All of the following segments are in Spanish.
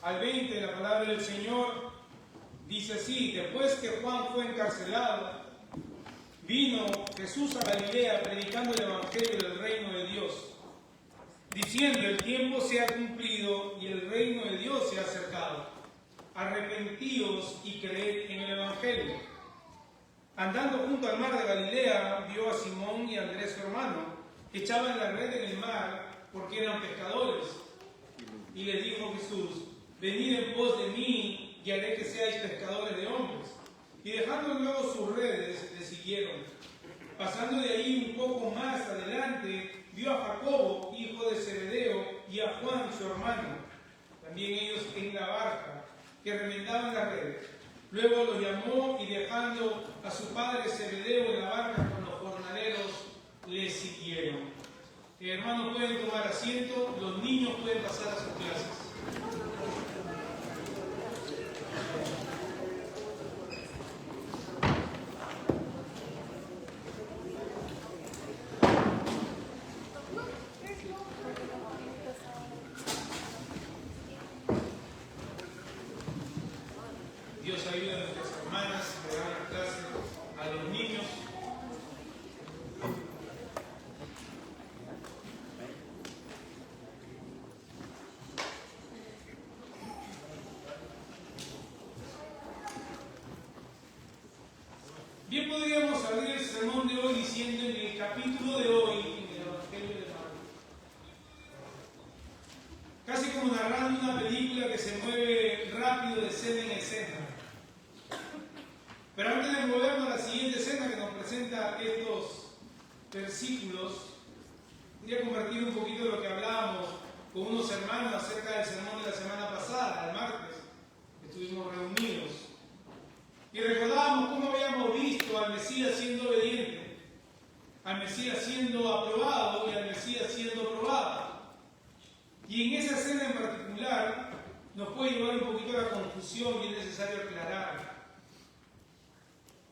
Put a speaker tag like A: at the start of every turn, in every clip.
A: al 20, la palabra del Señor dice así: después que Juan fue encarcelado, vino Jesús a Galilea predicando el Evangelio del reino de Dios, diciendo: el tiempo se ha cumplido y el reino de Dios se ha acercado. Arrepentíos y creed en el Evangelio. Andando junto al mar de Galilea, vio a Simón y a Andrés su hermano, que echaban la red en el mar porque eran pescadores. Y les dijo Jesús: venid en pos de mí y haré que seáis pescadores de hombres. Y dejando luego sus redes, le siguieron. Pasando de ahí un poco más adelante, vio a Jacobo, hijo de Zebedeo, y a Juan, su hermano, también ellos en la barca, que remendaban las redes. Luego los llamó y dejando a su padre Zebedeo en la barca con los jornaleros, le siguieron. Hermanos, pueden tomar asiento, los niños pueden pasar a sus clases. Dios ayuda a nuestras hermanas que dan la clase a los niños. Bien, podríamos abrir el sermón de hoy diciendo en el capítulo de hoy, en el Evangelio de Marcos, casi como narrando una película que se mueve rápido de escena en escena. Pero antes de movernos a la siguiente escena que nos presenta estos versículos, quería compartir un poquito de lo que hablábamos con unos hermanos acerca del sermón de la semana pasada, el martes, que estuvimos reunidos. Y recordábamos cómo habíamos visto al Mesías siendo obediente, al Mesías siendo aprobado y al Mesías siendo probado. Y en esa escena en particular nos puede llevar un poquito a la confusión y es necesario aclarar.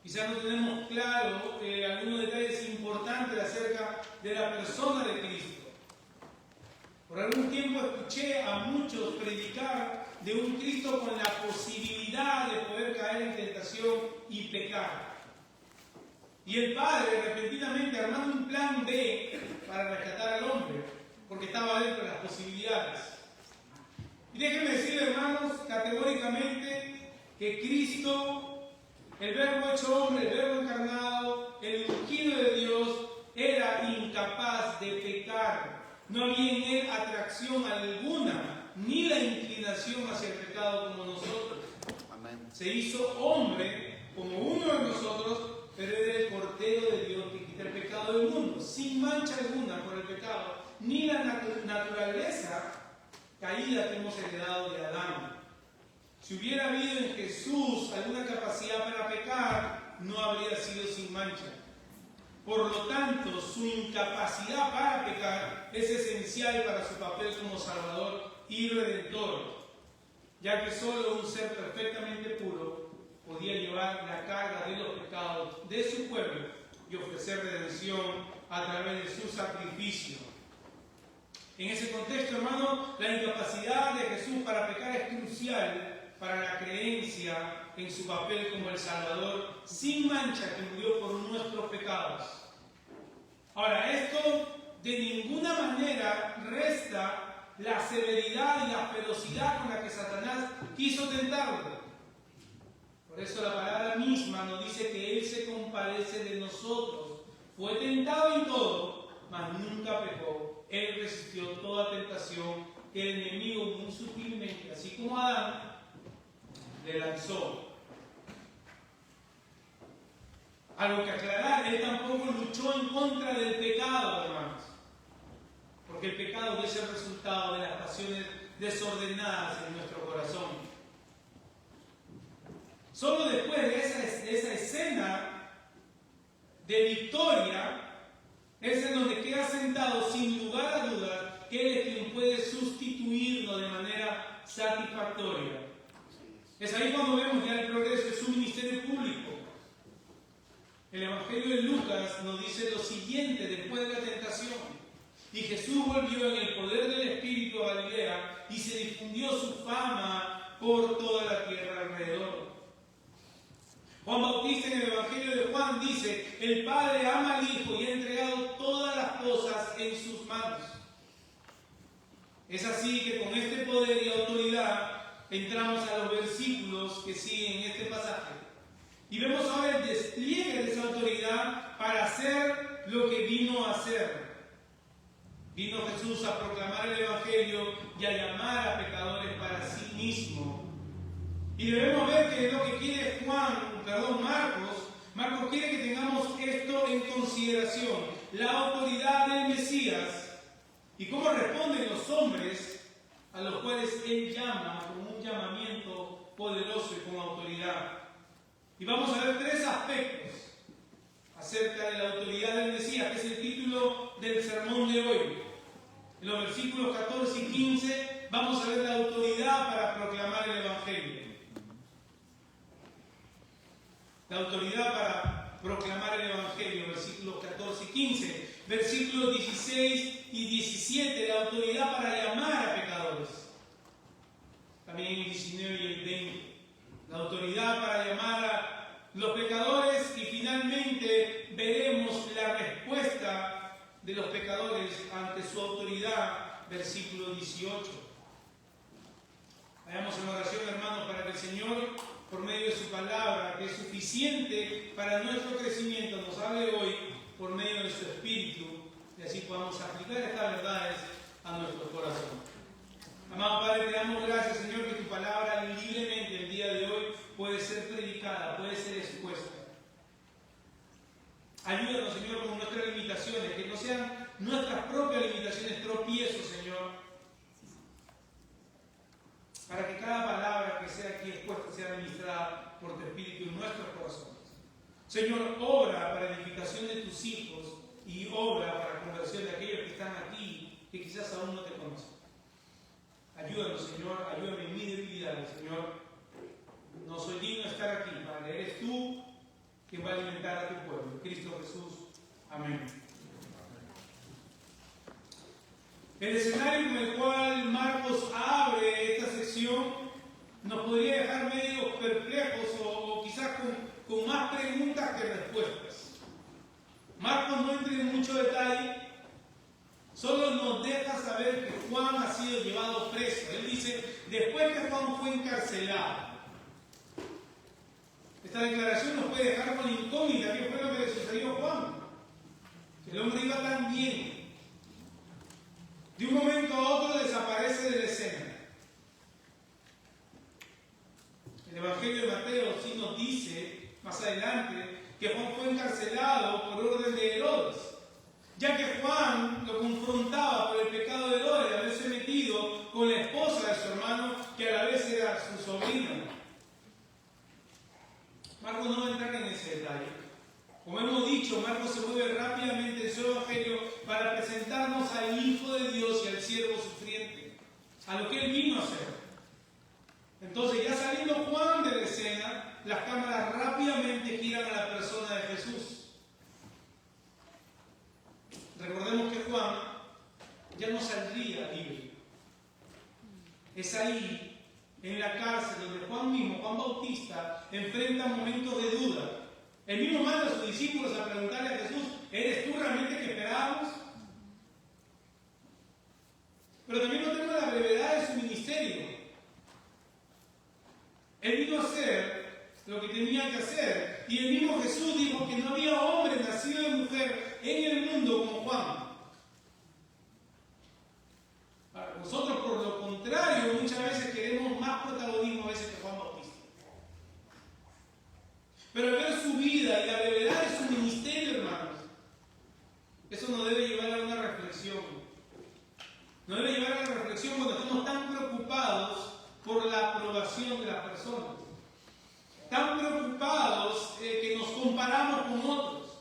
A: Quizás no tenemos claro algunos detalles importantes acerca de la persona de Cristo. Por algún tiempo escuché a muchos predicar de un Cristo con la posibilidad de poder caer en tentación y pecar. Y el Padre repentinamente armando un plan B para rescatar al hombre, porque estaba dentro de las posibilidades. Y déjenme decir, hermanos, categóricamente que Cristo, el Verbo hecho hombre, el Verbo encarnado, el ungido de Dios, era incapaz de pecar. No había en él atracción alguna, ni la inclinación hacia el pecado como nosotros. Amén. Se hizo hombre como uno de nosotros, pero era el Cordero de Dios que quita el pecado del mundo, sin mancha alguna por el pecado, ni la naturaleza caída que hemos heredado de Adán. Si hubiera habido en Jesús alguna capacidad para pecar, no habría sido sin mancha. Por lo tanto, su incapacidad para pecar es esencial para su papel como Salvador y Redentor, ya que solo un ser perfectamente puro podía llevar la carga de los pecados de su pueblo y ofrecer redención a través de su sacrificio. En ese contexto, hermano, la incapacidad de Jesús para pecar es crucial para la creencia en su papel como el Salvador sin mancha que murió por nuestros pecados. Ahora, esto de ninguna manera resta la severidad y la ferocidad con la que Satanás quiso tentarlo. Por eso la palabra misma nos dice que Él se compadece de nosotros. Fue tentado en todo, mas nunca pecó. Él resistió toda tentación que el enemigo muy sutilmente, así como Adán, le lanzó. Algo que aclarar, Él tampoco luchó en contra del pecado, hermanos. Porque el pecado es el resultado de las pasiones desordenadas en nuestro corazón. Solo después de esa escena de victoria, es en donde queda sentado sin lugar a dudas que Él es quien puede sustituirnos de manera satisfactoria. Es ahí cuando vemos ya el progreso de su ministerio público. El Evangelio de Lucas nos dice lo siguiente después de la tentación. Y Jesús volvió en el poder del Espíritu a Galilea y se difundió su fama por toda la tierra alrededor. Juan Bautista en el Evangelio de Juan dice: el Padre ama al Hijo y ha entregado todas las cosas en sus manos. Es así que con este poder y autoridad entramos a los versículos que siguen este pasaje. Y vemos ahora el despliegue de esa autoridad para hacer lo que vino a hacer. Vino Jesús a proclamar el Evangelio y a llamar a pecadores para sí mismo. Y debemos ver que es lo que quiere Marcos. Marcos quiere que tengamos esto en consideración: la autoridad del Mesías y cómo responden los hombres a los cuales Él llama con un llamamiento poderoso y con autoridad. Y vamos a ver tres aspectos acerca de la autoridad del Mesías, que es el título del sermón de hoy. En los versículos 14 y 15 vamos a ver la autoridad para proclamar el Evangelio. La autoridad para proclamar el Evangelio, versículos 14 y 15. Versículos 16 y 17, la autoridad para llamar a pecadores. También el 19 y el 20. La autoridad para llamar a los pecadores, y finalmente veremos la respuesta de los pecadores ante su autoridad, versículo 18. Vayamos en oración, hermanos, para que el Señor, por medio de su palabra, que es suficiente para nuestro crecimiento, nos hable hoy por medio de su Espíritu, y así podamos aplicar estas verdades a nuestro corazón. Amado Padre, te damos gracias, Señor, que tu palabra libremente el día de hoy puede ser predicada, puede ser expuesta. Ayúdanos, Señor, con nuestras limitaciones, que no sean nuestras propias limitaciones tropiezos, Señor, para que cada palabra que sea aquí expuesta sea administrada por tu Espíritu en nuestros corazones. Señor, obra para edificación de tus hijos y obra para conversión de aquellos que están aquí, que quizás aún no te conocen. Ayúdanos, Señor, ayúdame en mi debilidad, Señor. No soy digno de estar aquí, Padre. Eres tú quien va a alimentar a tu pueblo. Cristo Jesús. Amén. El escenario con el cual Marcos abre esta sección nos podría dejar medio perplejos o quizás con más preguntas que respuestas. Marcos no entra en mucho detalle, solo nos deja saber que Juan ha sido llevado preso. Él dice: después que Juan fue encarcelado. Esta declaración nos puede dejar con incógnita: ¿qué fue lo que le sucedió a Juan? El hombre iba tan bien. De un momento a otro desaparece de la escena. El Evangelio de Mateo sí nos dice más adelante que Juan fue encarcelado por orden de Herodes, ya que Juan lo confrontaba por el pecado de Herodes de haberse metido con la esposa de su hermano, que a la vez era su sobrina. Marcos no va a entrar en ese detalle. Como hemos dicho, Marcos se mueve rápidamente en su Evangelio para presentarnos al Hijo de Dios y al siervo sufriente, a lo que Él vino a hacer. Entonces, ya saliendo Juan de la escena, las cámaras rápidamente giran a la persona de Jesús. Recordemos que Juan ya no saldría libre. Es ahí, en la cárcel, donde Juan mismo, Juan Bautista, enfrenta momentos de duda. Él mismo manda a sus discípulos a preguntarle a Jesús: ¿eres tú realmente que esperábamos? Pero también notemos la brevedad de su ministerio. Él vino a hacer lo que tenía que hacer. Y el mismo Jesús dijo que no había hombre nacido de mujer en el mundo como Juan. Para nosotros, por lo contrario, muchas veces queremos más protagonismo a veces que Juan Bautista. Pero al ver su vida y la brevedad de su ministerio, hermanos, eso nos debe llevar a una reflexión. Nos debe llevar a la reflexión cuando estamos tan preocupados por la aprobación de las personas. Tan preocupados que nos comparamos con otros.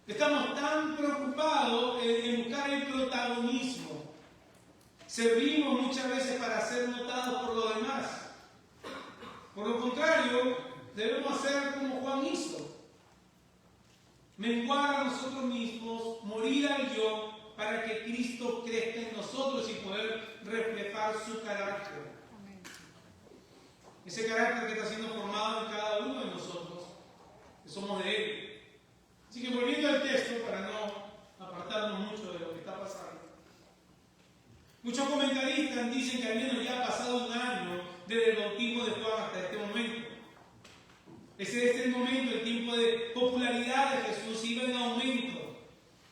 A: Estamos tan preocupados en buscar el protagonismo. Servimos muchas veces para ser notados por los demás. Por lo contrario, debemos hacer como Juan hizo. Menguar a nosotros mismos, morir al yo para que Cristo crezca en nosotros y poder reflejar su carácter.
B: Amén.
A: Ese carácter que está siendo formado en cada uno de nosotros, que somos de Él. Así que volviendo al texto, para no apartarnos mucho de lo que está pasando. Muchos comentaristas dicen que al menos ya ha pasado un año desde el bautismo de Juan hasta este momento. Ese es el momento, el tiempo de popularidad de Jesús iba en aumento.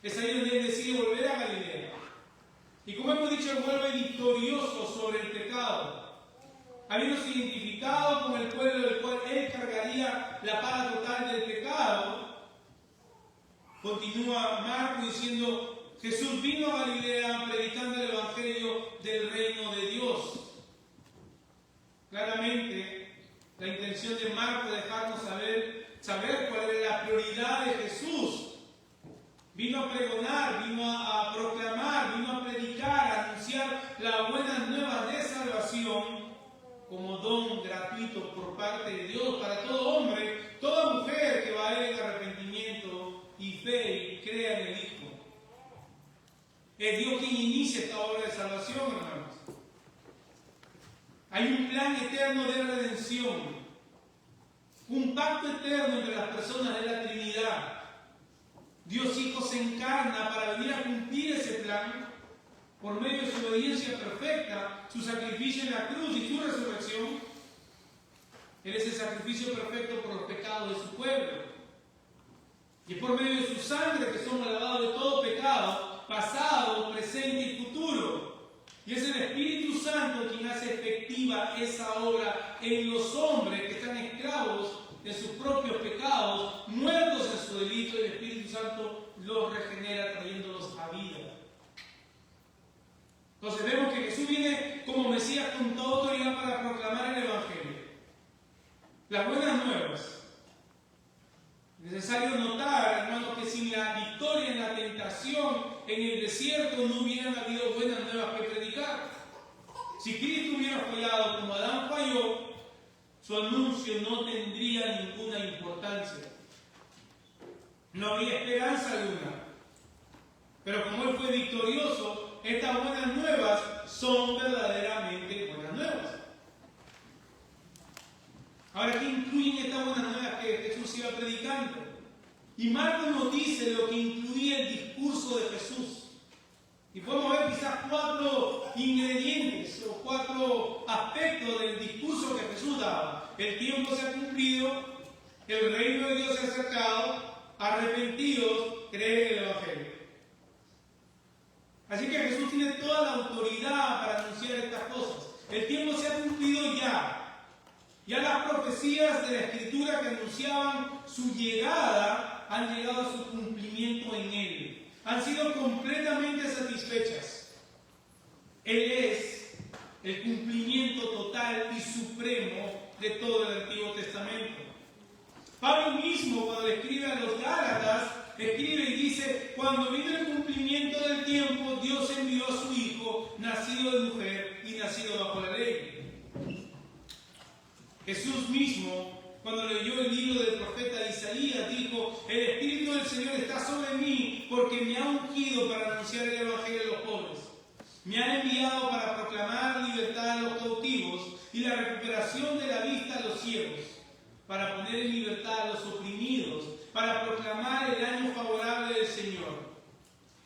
A: Es ahí donde Él decide volver a Galilea. Y como hemos dicho, Él vuelve victorioso sobre el pecado. Habiéndose identificado con el pueblo del cual Él cargaría la paga total del pecado, continúa Marcos diciendo: Jesús vino a Galilea predicando el Evangelio del reino de Dios. Claramente, la intención de Marcos es dejarnos saber cuál era la prioridad de Jesús. Vino a pregonar, vino a proclamar, vino a predicar, a anunciar las buenas nuevas de salvación como don gratuito por parte de Dios para todo hombre, toda mujer que va a él en arrepentimiento y fe y crea en el Hijo. Es Dios quien inicia esta obra de salvación, hermanos. Hay un plan eterno de redención, un pacto eterno entre las personas de la Trinidad. Dios Hijo se encarna para venir a cumplir ese plan por medio de su obediencia perfecta, su sacrificio en la cruz y su resurrección. Él es el sacrificio perfecto por los pecados de su pueblo. Y es por medio de su sangre que somos lavados de todo pecado, pasado, presente y futuro. Y es el Espíritu Santo quien hace efectiva esa obra en los hombres que están esclavos de sus propios pecados, muertos en su delito, y el Espíritu Santo los regenera trayéndolos a vida. Entonces vemos que Jesús viene como Mesías con toda autoridad para proclamar el Evangelio. Las buenas nuevas. Es necesario notar, hermanos, que sin la victoria en la tentación en el desierto no hubieran habido buenas nuevas que predicar. Si Cristo hubiera fallado como Adán falló, su anuncio no tendría ninguna importancia. No habría esperanza alguna. Pero como Él fue victorioso, estas buenas nuevas son verdaderamente buenas nuevas. Ahora, ¿qué incluyen estas buenas nuevas que Jesús iba predicando? Y Marcos nos dice lo que incluía el discurso de Jesús. Y podemos ver quizás 4 ingredientes o 4 aspectos del discurso que Jesús daba. El tiempo se ha cumplido, el reino de Dios se ha acercado, arrepentidos, creen en el Evangelio. Así que Jesús tiene toda la autoridad para anunciar estas cosas. El tiempo se ha cumplido ya. Ya las profecías de la Escritura que anunciaban su llegada han llegado a su cumplimiento en Él. Han sido completamente satisfechas. Él es el cumplimiento total y supremo de todo el Antiguo Testamento. Pablo mismo, cuando le escribe a los Gálatas, escribe y dice: cuando vino el cumplimiento del tiempo, Dios envió a su Hijo, nacido de mujer y nacido bajo la ley. Jesús mismo, cuando leyó el libro del profeta Isaías, dijo: el Espíritu del Señor está sobre mí, porque me ha ungido para anunciar el Evangelio a los pobres. Me ha enviado para proclamar libertad a los cautivos y la recuperación de la vista a los ciegos, para poner en libertad a los oprimidos, para proclamar el año favorable del Señor.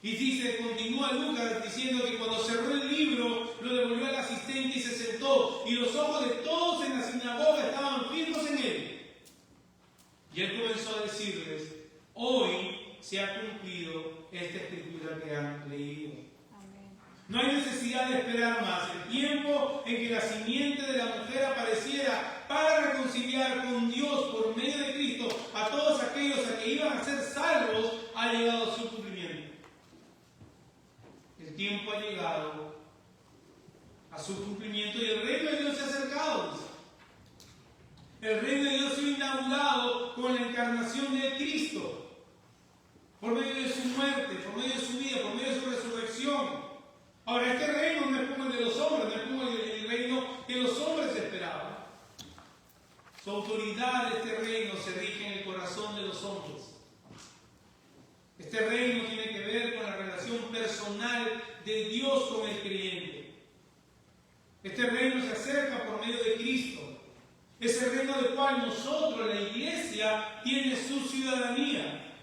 A: Y dice, continúa Lucas diciendo que cuando cerró el libro, lo devolvió al asistente y se sentó, y los ojos de todos en la sinagoga estaban fijos en él. Y él comenzó a decirles: hoy se ha cumplido esta escritura que han leído.
B: Amén.
A: No hay necesidad de esperar más. El tiempo en que la simiente de la mujer apareciera para reconciliar con Dios por medio de Cristo a todos aquellos a que iban a ser salvos ha llegado a su cumplimiento. El tiempo ha llegado a su cumplimiento y el reino de Dios se ha acercado. Dice. El reino de Dios ha sido inaugurado con la encarnación de Cristo, por medio de su muerte, por medio de su vida, por medio de su resurrección. Ahora, este reino no es como el de los hombres, no es como el reino que los hombres esperaban. Su autoridad de este reino se rige en el corazón de los hombres. Este reino tiene que ver con la relación personal de Dios con el creyente. Este reino se acerca por medio de Cristo. Es el reino del cual nosotros, la iglesia, tiene su ciudadanía.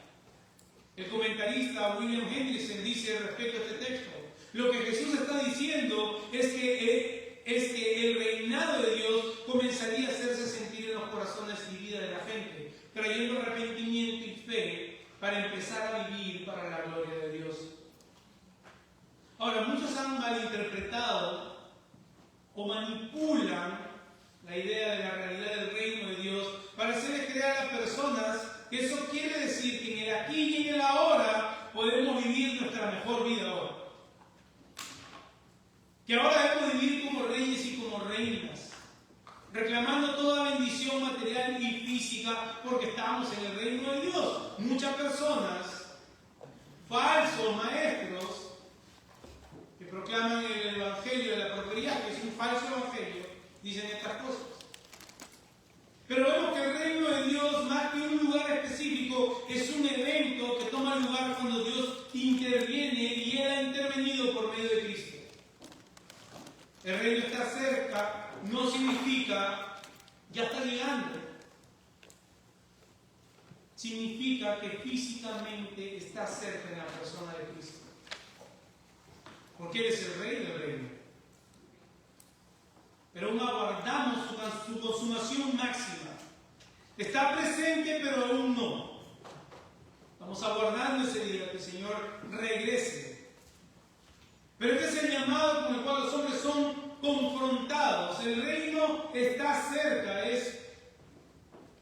A: El comentarista William Hendrickson dice respecto a este texto: lo que Jesús está diciendo es que el reinado de Dios comenzaría a hacerse sentir en los corazones y vida de la gente, trayendo arrepentimiento y fe para empezar a vivir para la gloria de Dios. Ahora, muchos han malinterpretado o manipulan la idea de la realidad del reino de Dios para hacerles creer a las personas que eso quiere decir que en el aquí y en el ahora podemos vivir nuestra mejor vida ahora. Que ahora debemos vivir como reyes y como reinas, reclamando toda bendición material y física porque estamos en el reino de Dios. Muchas personas, falsos maestros, que proclaman el evangelio de la prosperidad, que es un falso evangelio, dicen estas cosas. Pero vemos que el reino de Dios, más que un lugar específico, es un evento que toma lugar cuando Dios interviene, y Él ha intervenido por medio de Cristo. El reino está cerca no significa ya está llegando. Significa que físicamente está cerca en la persona de Cristo. Porque Él es el rey del reino. Pero aún aguardamos su consumación máxima. Está presente, pero aún no. Estamos aguardando ese día que el Señor regrese. Pero este es el llamado con el cual los hombres son confrontados. El reino está cerca. Es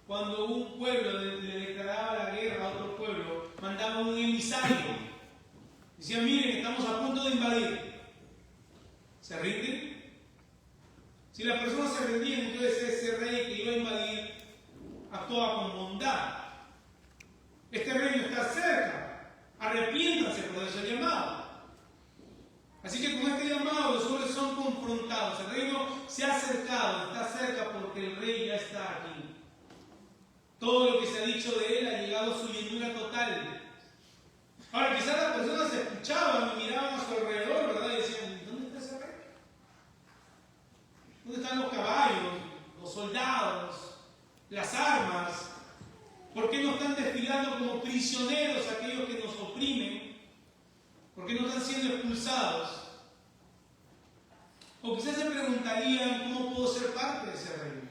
A: cuando un pueblo le declaraba la guerra a otro pueblo, mandaba un emisario. Decía: miren, estamos a punto de invadir. ¿Se rinden? Si las personas se rendían, entonces ese rey que iba a invadir actuaba con bondad. Este reino está cerca. Arrepiéntanse, por eso el llamado. Así que con este llamado los hombres son confrontados. El reino se ha acercado, está cerca porque el rey ya está aquí. Todo lo que se ha dicho de él ha llegado a su llenura total. Ahora, quizás las personas se escuchaban y miraban a su alrededor, ¿verdad? Y decían: ¿dónde está ese rey? ¿Dónde están los caballos, los soldados, las armas? ¿Por qué no están desfilando como prisioneros aquellos que nos oprimen? ¿Por qué no están siendo expulsados? O quizás se preguntarían: ¿cómo puedo ser parte de ese reino?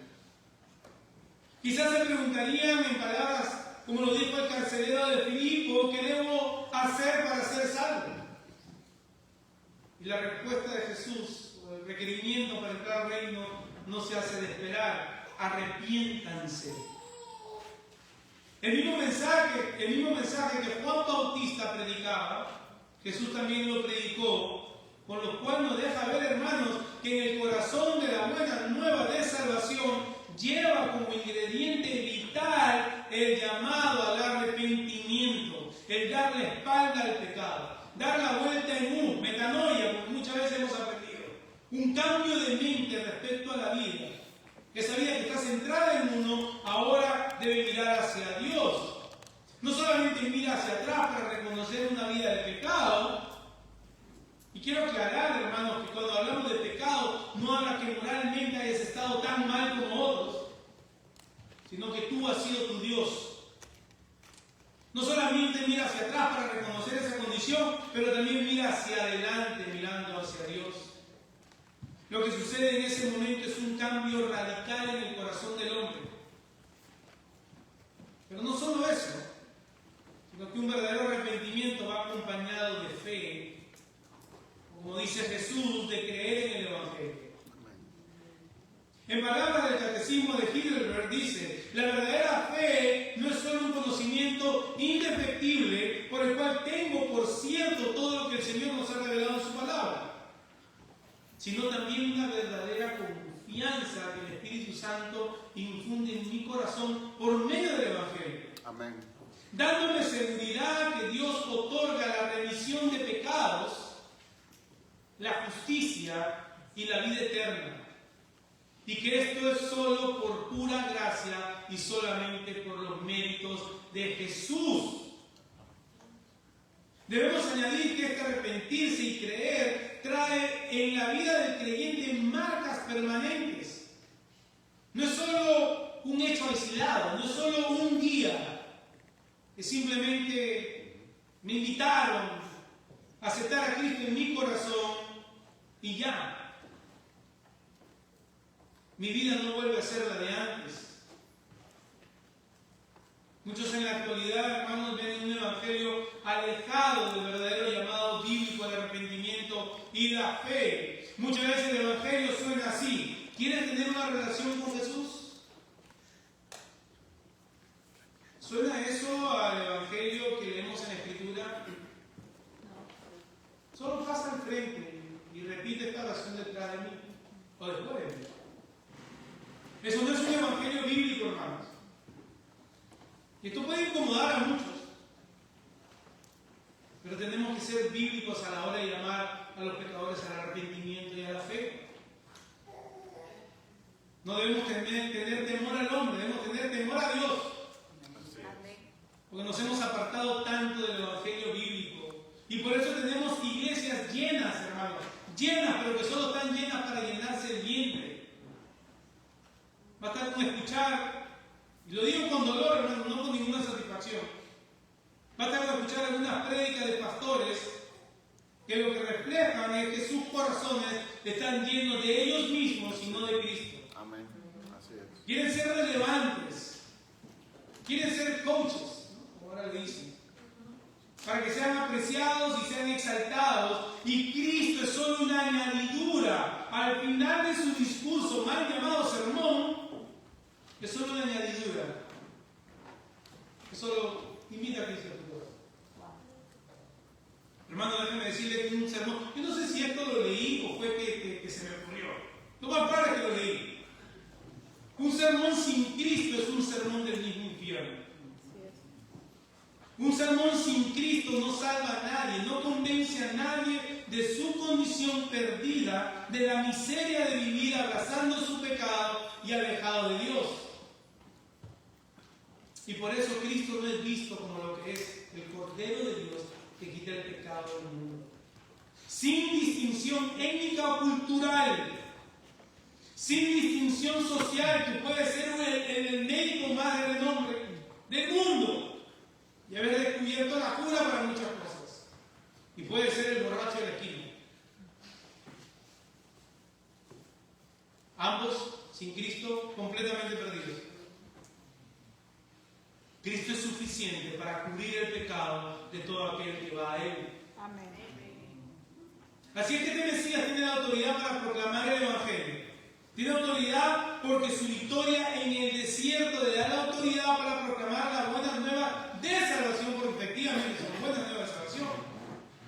A: Quizás se preguntarían en palabras como lo dijo el carcelero de Filipo: ¿qué debo hacer para ser salvo? Y la respuesta de Jesús, o el requerimiento para entrar al reino, no se hace de esperar: arrepiéntanse. El mismo mensaje que Juan Bautista predicaba, Jesús también lo predicó, con lo cual nos deja ver, hermanos, que en el corazón de la buena nueva de salvación lleva como ingrediente vital el llamado al arrepentimiento, el dar la espalda al pecado, dar la vuelta en metanoia, porque muchas veces hemos aprendido, un cambio de mente respecto a la vida. Esa vida que está centrada en uno, ahora debe mirar hacia Dios. No solamente mira hacia atrás para reconocer una vida de pecado. Y quiero aclarar, hermanos, que cuando hablamos de pecado, no habla que moralmente hayas estado tan mal como otros, sino que tú has sido tu Dios. No solamente mira hacia atrás para reconocer esa condición, pero también mira hacia adelante, mirando hacia Dios. Lo que sucede en ese momento es un cambio radical en el corazón del hombre. Pero no solo eso, sino que un verdadero arrepentimiento va acompañado de fe, como dice Jesús, de creer en el Evangelio. En palabras del Catecismo de Heidelberg dice: la verdadera fe no es solo un conocimiento indefectible por el cual tengo por cierto todo lo que el Señor nos ha revelado en su palabra, sino también una verdadera confianza que el Espíritu Santo infunde en mi corazón por medio del Evangelio.
B: Amén.
A: Dándome seguridad que Dios otorga la remisión de pecados, la justicia y la vida eterna. Y que esto es solo por pura gracia y solamente por los méritos de Jesús. Debemos añadir que este arrepentirse y creer trae en la vida del creyente marcas permanentes. No es solo un hecho aislado, no es solo un día, que simplemente me invitaron a aceptar a Cristo en mi corazón y ya. Mi vida no vuelve a ser la de antes. Muchos en la actualidad, hermanos, ven un evangelio alejado del verdadero llamado bíblico al arrepentimiento y la fe. Muchas veces el evangelio suena así: ¿quieres tener una relación con Jesús? ¿Suena eso al evangelio que leemos en la Escritura? Solo pasa al frente y repite esta oración detrás de mí o después de mí. Eso no es un evangelio bíblico, hermanos. Y esto puede incomodar a muchos, pero tenemos que ser bíblicos a la hora de llamar a los pecadores al arrepentimiento y a la fe. No debemos tener temor al hombre, debemos tener temor a Dios. Porque nos hemos apartado tanto del evangelio bíblico. Y por eso tenemos iglesias llenas, hermanos. Llenas, pero que solo están llenas para llenarse el vientre. Basta con escuchar, y lo digo con dolor, hermano, no con ninguna satisfacción. Basta con escuchar algunas prédicas de pastores que lo que reflejan es que sus corazones están llenos de ellos mismos y no de Cristo.
B: Amén. Así es.
A: Quieren ser relevantes, quieren ser coaches, ¿no? Como ahora le dicen, para que sean apreciados y sean exaltados, y Cristo es solo una añadidura al final de su discurso, mal llamado sermón. Es solo una añadidura. Es solo invita a Cristo a tu corazón. Hermano, déjeme decirle que un sermón, yo no sé si esto lo leí o fue que se me ocurrió. Lo más claro es que lo leí. Un sermón sin Cristo es un sermón del mismo infierno. Un sermón sin Cristo no salva a nadie, no convence a nadie de su condición perdida, de la miseria de vivir abrazando su pecado y alejado de Dios. Y por eso Cristo no es visto como lo que es el Cordero de Dios que quita el pecado del mundo. Sin distinción étnica o cultural, sin distinción social, que puede ser el médico más de renombre del mundo y haber descubierto la cura para muchas cosas. Y puede ser el borracho de la esquina. Ambos, sin Cristo, completamente perdidos. Cristo es suficiente para cubrir el pecado de todo aquel que va a Él.
C: Amén.
A: Así es que este Mesías tiene la autoridad para proclamar el Evangelio. Tiene autoridad porque su victoria en el desierto le da la autoridad para proclamar las buenas nuevas de salvación, porque efectivamente son buenas nuevas de salvación.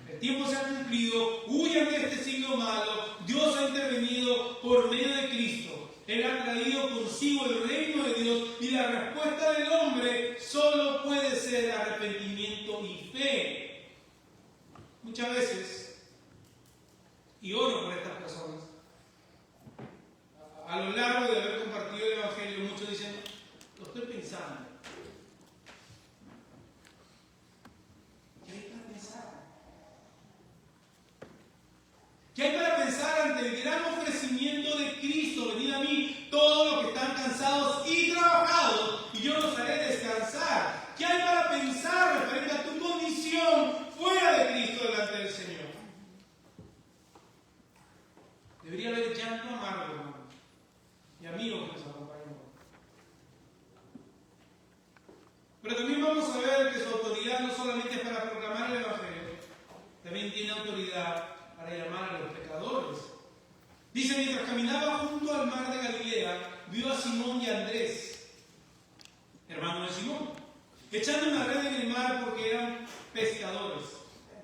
A: El tiempo se ha cumplido, huyan de este siglo malo, Dios ha intervenido por medio de Cristo. Él ha traído consigo el reino de Dios y la respuesta del hombre solo puede ser arrepentimiento y fe. Muchas veces, y oro por estas personas, a lo largo de haber compartido el Evangelio, muchos dicen, lo estoy pensando. ¿Qué hay para pensar? ¿Qué hay para pensar ante el gran ofrecimiento de Cristo? Venid a mí, todos los que están cansados y trabajados, y yo los haré descansar. ¿Qué hay para pensar referente a tu condición fuera de Cristo delante del Señor? Debería haber llanto amargo, hermano, y amigos que nos acompañan. Pero también vamos a ver que su autoridad no solamente es para proclamar el Evangelio, también tiene autoridad para llamar a los pecadores. Dice, mientras caminaba junto al mar de Galilea, vio a Simón y a Andrés, hermano de Simón, echando una red en el mar porque eran pescadores.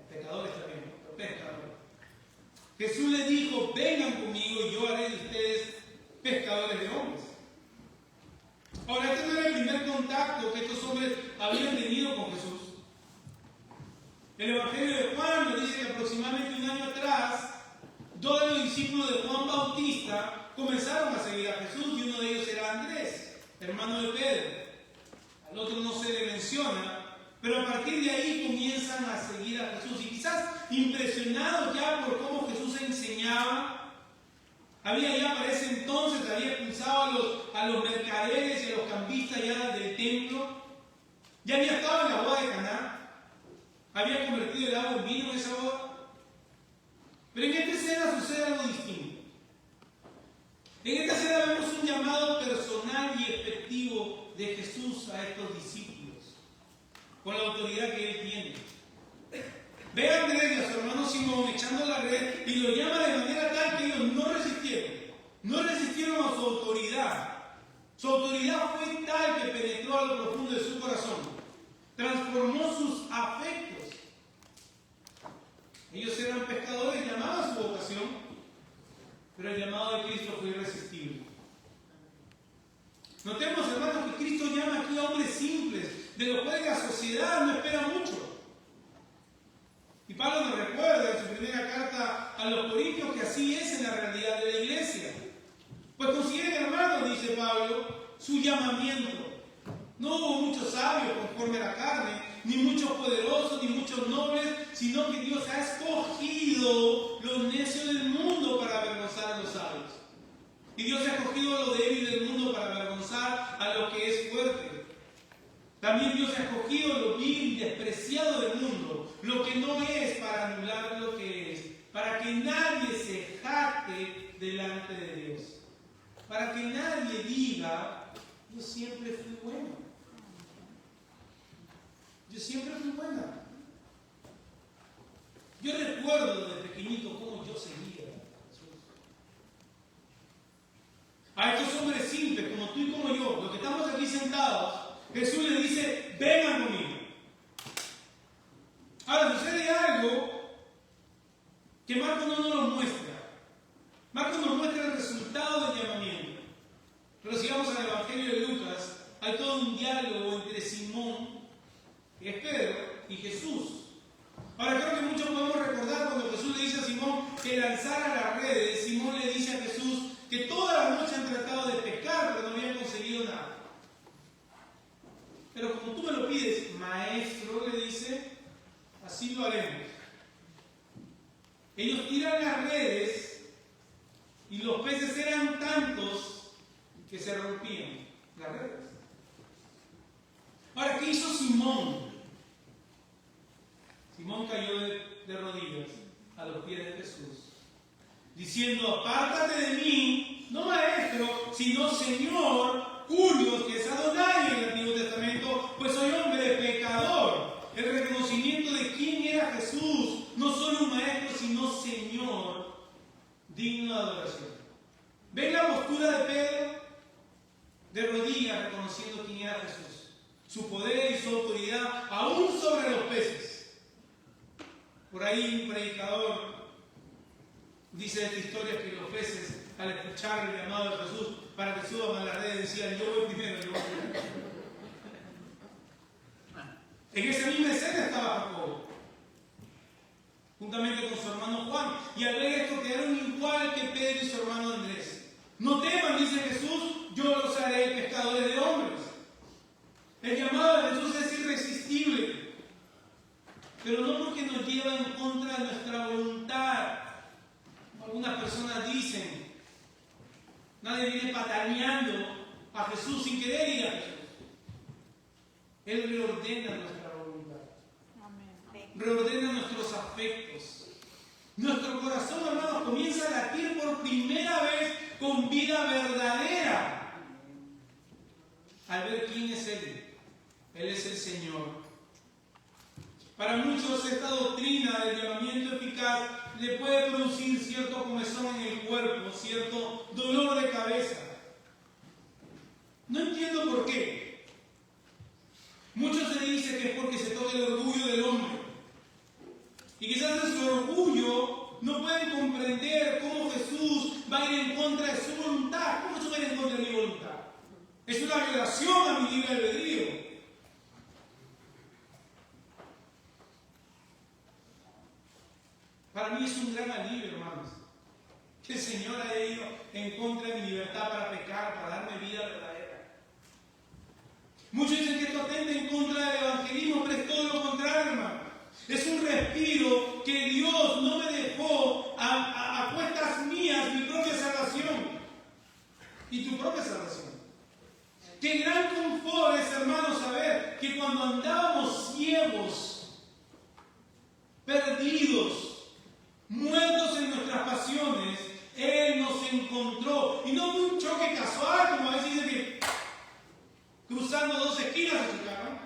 A: Pecadores también, pero pescadores. Jesús les dijo, vengan conmigo y yo haré de ustedes pescadores de hombres. Ahora, este no era el primer contacto que estos hombres habían tenido con Jesús. El Evangelio de Juan nos dice que aproximadamente un año atrás, dos de los discípulos de Juan Bautista comenzaron a seguir a Jesús y uno de ellos era Andrés, hermano de Pedro. Al otro no se le menciona, Pero a partir de ahí comienzan a seguir a Jesús. Y quizás impresionados ya por cómo Jesús enseñaba, había ya para ese entonces, había expulsado a los mercaderes y a los cambistas ya del templo. Ya había estado en la boda de Caná. Había convertido el agua en vino en esa boda. Pero en esta escena sucede algo distinto. En esta escena vemos un llamado personal y efectivo de Jesús a estos discípulos, con la autoridad que Él tiene. Ve a Andrés y a su hermano Simón echando la red y lo llama de manera tal que ellos no resistieron a su autoridad. Su autoridad fue tal que penetró a lo profundo de su corazón, transformó sus afectos. Ellos eran pescadores, llamaban su vocación, pero el llamado de Cristo fue irresistible. Notemos, hermanos, que Cristo llama aquí a hombres simples, de los cuales la sociedad no espera mucho. Y Pablo nos recuerda en su primera carta a los Corintios que así es en la realidad de la iglesia. Pues consideren, hermanos, dice Pablo, su llamamiento. No hubo muchos sabios conforme a la carne, ni muchos poderosos, ni muchos nobles, sino que Dios ha escogido los necios del mundo para avergonzar a los sabios. Y Dios ha escogido lo débil del mundo para avergonzar a lo que es fuerte. También Dios ha escogido lo vil y despreciado del mundo, lo que no es, para anular lo que es, para que nadie se jacte delante de Dios. Para que nadie diga, yo siempre fui bueno. Yo siempre fui buena. Yo recuerdo desde pequeñito cómo yo seguía a Jesús. A estos hombres simples, como tú y como yo, los que estamos aquí sentados, Jesús le dice, vengan conmigo. Ahora sucede algo que Marcos no nos lo muestra. Marcos nos muestra el resultado del llamamiento. Pero si vamos al Evangelio de Lucas, hay todo un diálogo entre Simón, que es Pedro, y Jesús. Ahora creo que muchos podemos recordar cuando Jesús le dice a Simón que lanzara las redes. Simón le dice a Jesús que toda la noche han tratado de pescar, pero no habían conseguido nada. Pero como tú me lo pides, maestro, le dice, así lo haremos. Ellos tiran las redes y los peces eran tantos que se rompían las redes. Ahora, ¿qué hizo Simón? Simón cayó de rodillas a los pies de Jesús, diciendo, apártate de mí, no maestro, sino Señor, Curios, que es Adonai en el Antiguo Testamento, pues soy hombre pecador. El reconocimiento de quién era Jesús, no solo un maestro, sino Señor, digno de adoración. ¿Ven la postura de Pedro? De rodillas, reconociendo quién era Jesús, su poder y su autoridad, aún sobre los peces. Por ahí un predicador dice de esta historia que los peces, al escuchar el llamado de Jesús para que suban a la red, decían, yo voy primero, yo voy primero. En esa misma escena estaba Jacobo, juntamente con su hermano Juan, y al ver esto quedaron igual que Pedro y su hermano Andrés. No teman, dice Jesús, yo los haré pescadores de hombres. El llamado de Jesús es irresistible, pero no porque nos lleva en contra de nuestra voluntad. Algunas personas dicen, nadie viene pataneando a Jesús sin querer ir a Jesús. Él reordena nuestra voluntad. Reordena nuestros afectos. Nuestro corazón, hermanos, comienza a latir por primera vez con vida verdadera al ver quién es Él. Él es el Señor. Para muchos esta doctrina del llamamiento eficaz le puede producir cierto comezón en el cuerpo, cierto dolor de cabeza. No entiendo por qué. Muchos se dice que es porque se toca el orgullo del hombre. Y quizás en su orgullo no pueden comprender cómo Jesús va a ir en contra de su voluntad. ¿Cómo Jesús va a ir en contra de mi voluntad? Es una violación a mi libre albedrío. Para mí es un gran alivio, hermanos, que el Señor haya ido en contra de mi libertad para pecar, para darme vida verdadera. Muchos dicen que esto atenta en contra del evangelismo, pero es todo Qué gran confort es, hermanos, saber que cuando andábamos ciegos, perdidos, muertos en nuestras pasiones, Él nos encontró. Y no fue un choque casual, como a veces dice que cruzando dos esquinas se chocaron.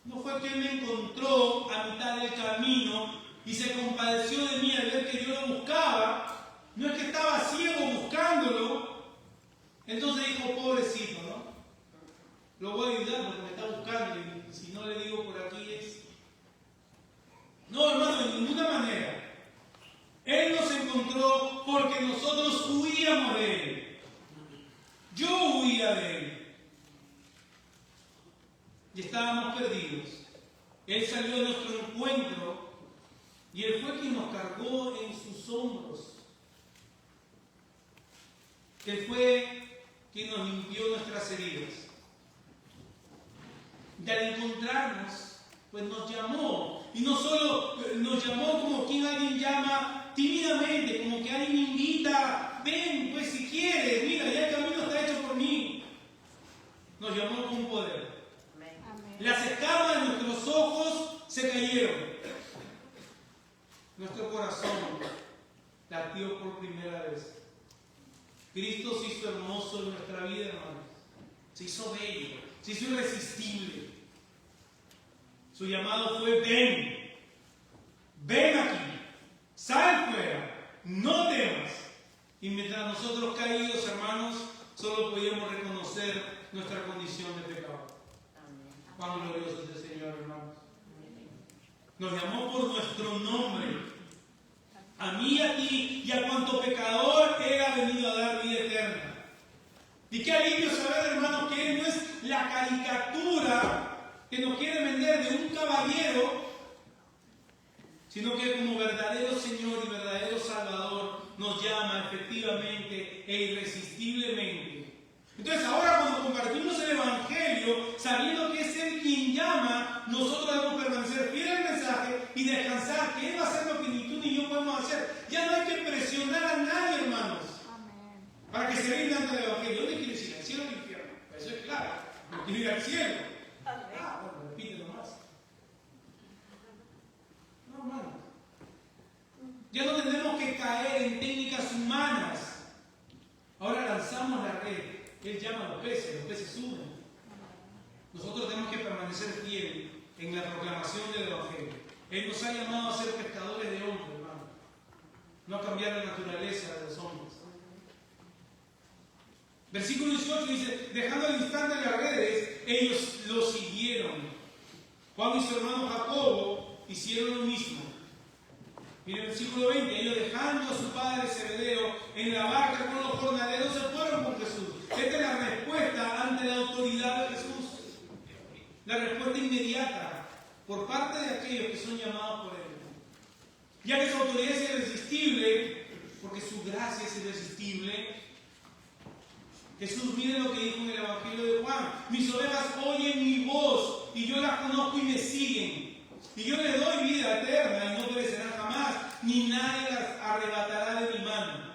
A: No fue que Él me encontró a mitad del camino y se compadeció de mí al ver que yo lo buscaba. No es que estaba ciego buscándolo. Entonces dijo, pobrecito, ¿no? Lo voy a ayudar porque me está buscando y si no le digo por aquí es... No, hermano, de ninguna manera. Él nos encontró porque nosotros huíamos de Él. Yo huía de Él. Y estábamos perdidos. Él salió a nuestro encuentro y Él fue quien nos cargó en sus hombros. Él fue quien nos limpió nuestras heridas. Y al encontrarnos, pues nos llamó. Y no solo nos llamó como quien alguien llama tímidamente, como que alguien invita, ven, pues si quieres, mira, ya el camino está hecho por mí. Nos llamó con poder. Las escamas de nuestros ojos se cayeron. Nuestro corazón latió por primera vez. Cristo se hizo hermoso en nuestra vida, hermanos. Se hizo bello, se hizo irresistible. Su llamado fue: ven, ven aquí, sal fuera, no temas. Y mientras nosotros caídos, hermanos, solo podíamos reconocer nuestra condición de pecado. Cuán glorioso es el Señor, hermanos. Nos llamó por nuestro nombre. A mí, a ti y a cuanto pecador Él ha venido a dar vida eterna. Y qué alivio saber, hermanos, que Él no es la caricatura que nos quiere vender de un caballero, sino que como verdadero Señor y verdadero Salvador nos llama efectivamente e irresistiblemente. Entonces ahora cuando compartimos el Evangelio, sabiendo que es Él quien llama, nosotros debemos permanecer fieles al mensaje y descansar, que Él va a hacer lo que ni tú ni yo podemos hacer. Ya no hay que presionar a nadie, hermanos, para que se rindan ante el Evangelio. ¿Dónde quieres ir? ¿Al cielo o al infierno? Eso es claro. No quiero ir al cielo. Bueno, repite nomás. No, hermanos. Ya no tenemos que caer en técnicas humanas. Ahora lanzamos la red. Él llama a los peces suben. Nosotros tenemos que permanecer fieles en la proclamación del Evangelio. Él nos ha llamado a ser pescadores de hombres, hermano. No a cambiar la naturaleza de los hombres. Versículo 18 dice: dejando al instante las redes, ellos lo siguieron. Juan y su hermano Jacobo hicieron lo mismo. Mira el versículo 20, ellos dejando a su padre Zebedeo en la barca con los jornaleros se fueron con Jesús. Esta es la respuesta ante la autoridad de Jesús. La respuesta inmediata por parte de aquellos que son llamados por Él. Ya que su autoridad es irresistible, porque su gracia es irresistible, Jesús, miren lo que dijo en el Evangelio de Juan: mis ovejas oyen mi voz y yo las conozco y me siguen. Y yo les doy vida eterna y no perecerán jamás, ni nadie las arrebatará de mi mano.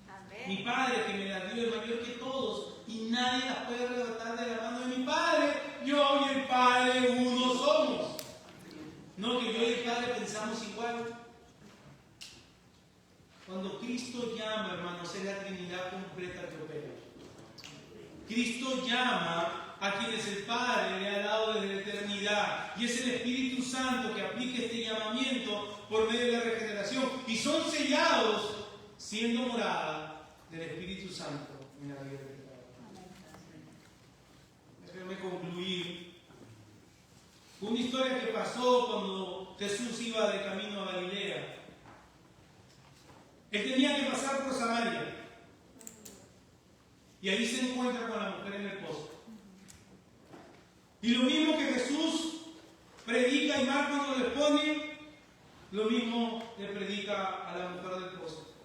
A: Amén. Mi Padre que me las dio es mayor que todos y nadie las puede arrebatar de la mano de mi Padre. Yo y el Padre uno somos. No que yo y el Padre pensamos igual. Cuando Cristo llama, hermanos, es la Trinidad completa que opera. Cristo llama a quienes el Padre le ha dado desde la eternidad, y es el Espíritu Santo que aplica este llamamiento por medio de la regeneración, y son sellados siendo morada del Espíritu Santo en la vida del Padre. Déjenme concluir. Una historia que pasó cuando Jesús iba de camino a Galilea. Él tenía que pasar por Samaria, y ahí se encuentra con la mujer en el pozo. Y lo mismo que Jesús predica y Marcos nos responde, lo mismo le predica a la mujer del pozo.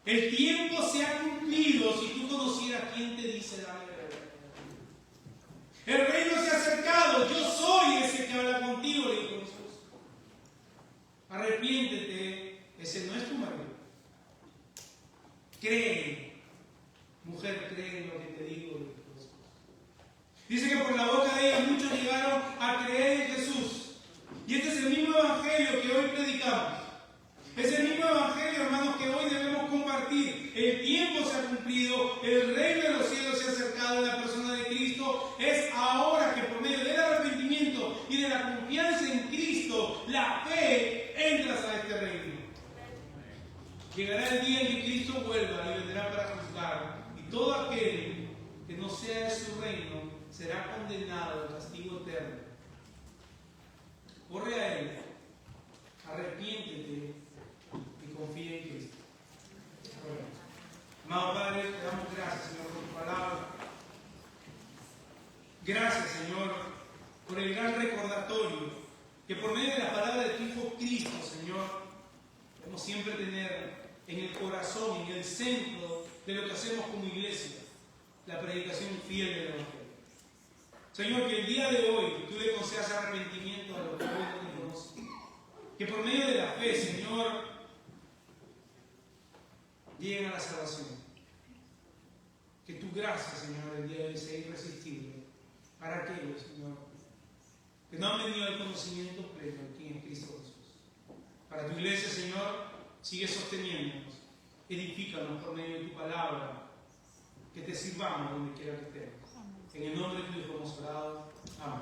A: El tiempo se ha cumplido si tú conocieras quién te dice dame de beber. El reino se ha acercado, yo soy ese que habla contigo, le dijo Jesús. Arrepiéntete, ese no es tu marido. Cree, mujer, cree en lo que te digo. Dice que por la boca de ella muchos llegaron a creer en Jesús. Y este es el mismo evangelio que hoy predicamos. Es el mismo evangelio, hermanos, que hoy debemos compartir. El tiempo se ha cumplido, el reino de los cielos se ha acercado en la persona de Cristo. Es ahora que por medio del arrepentimiento y de la confianza en Cristo, la fe, entras a este reino. Llegará el día en que Cristo vuelva y vendrá para juzgar. Y todo aquel que no sea de su reino será condenado al castigo eterno. Corre a Él, arrepiéntete y confía en Cristo. Amado Padre, te damos gracias, Señor, por tu palabra. Gracias, Señor, por el gran recordatorio que por medio de la palabra de tu Hijo Cristo, Señor, debemos siempre tener en el corazón, en el centro de lo que hacemos como iglesia, la predicación fiel del Evangelio. Señor, que el día de hoy tú le concedas arrepentimiento a los que hoy no te conocen. Que por medio de la fe, Señor, lleguen a la salvación. Que tu gracia, Señor, el día de hoy sea irresistible para aquellos, Señor, que no han venido al conocimiento pleno aquí en Cristo Jesús. Para tu iglesia, Señor, sigue sosteniéndonos, edifícanos por medio de tu palabra, que te sirvamos donde quiera que estemos. En el nombre de tu Hijo hemos orado. Amén.